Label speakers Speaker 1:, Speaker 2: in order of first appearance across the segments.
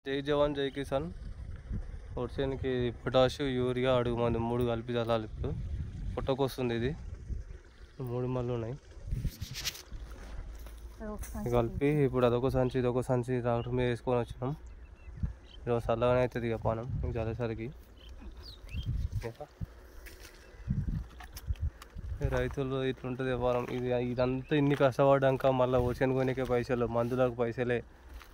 Speaker 1: జై జవాన్ జై కిసాన్. వర్షానికి పొటాషు యూరియా అడుగు మందు 3 కలిపి చల్లాలి. ఇప్పుడు పొట్టకు వస్తుంది. ఇది 3 మళ్ళు ఉన్నాయి కలిపి. ఇప్పుడు అదొక సంచి ఇదొక సంచి ట్రాక్టర్ మీద వేసుకొని వచ్చినాం. ఈరోజు చల్లగానే అవుతుంది ఇక పానం ఇంక చల్లేసరికి. రైతులు ఇట్లుంటుంది వ్యాపారం. ఇదంతా ఇన్ని కష్టపడ్డాక మళ్ళీ వర్షానికి కొనికే పైసలు, మందులకు పైసలే,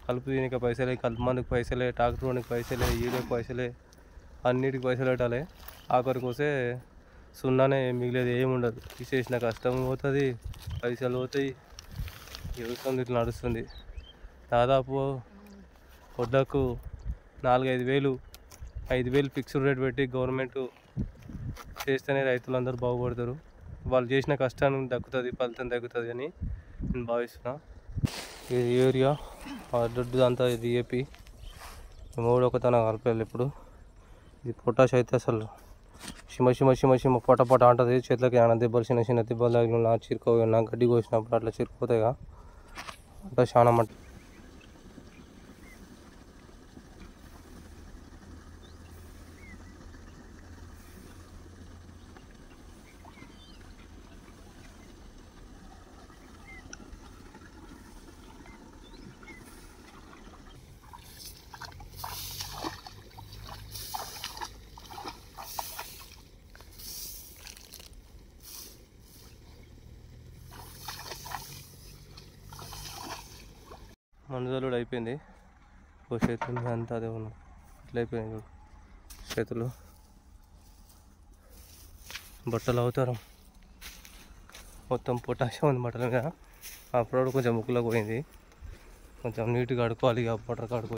Speaker 1: కలుపు తినక పైసలే, కలుపు మందుకు పైసలే, ట్రాక్టర్ కొనికి పైసలే, యూరియాకి పైసలే, అన్నిటికి పైసలు పెట్టాలి. ఆఖరికి వస్తే సున్నానే మిగిలేదు, ఏముండదు. తీసేసిన కష్టం పోతుంది, పైసలు పోతాయి. వ్యవసాయం ఇట్లా నడుస్తుంది. దాదాపు వడ్లకు 4-5 వేలు 5,000 ఫిక్స్డ్ రేట్ పెట్టి గవర్నమెంట్ చేస్తేనే రైతులందరూ బాగుపడతారు. వాళ్ళు చేసిన కష్టానికి దక్కుతుంది, ఫలితం దక్కుతుంది అని నేను భావిస్తున్నా. ఇది యూరియా, దొడ్డుదంతా ఇది ఏపీ 3 ఒకతన కలిపేయాలి. ఇప్పుడు ఇది పొటాష్ అయితే అసలు షిమ పొట అంటుంది. చేతులకి ఏమైనా దెబ్బలు చిన్న దెబ్బలు తగిలిన చిరుకోనా గడ్డి కోసినప్పుడు అట్లా చిరికిపోతాయిగా. అంతా చాలా మట్టి. మందులు అయిపోయింది. చేతులు అంతా అదే ఉన్నాం. ఇట్లా అయిపోయింది చేతులు. బట్టలు అవుతారు మొత్తం పొటాషియం ఉంది బట్టల మీద. అప్పుడు కొంచెం ముక్కులోకి పోయింది. కొంచెం నీట్గా కడుక్కోవాలి. ఇక బట్టలు కడుక్కో.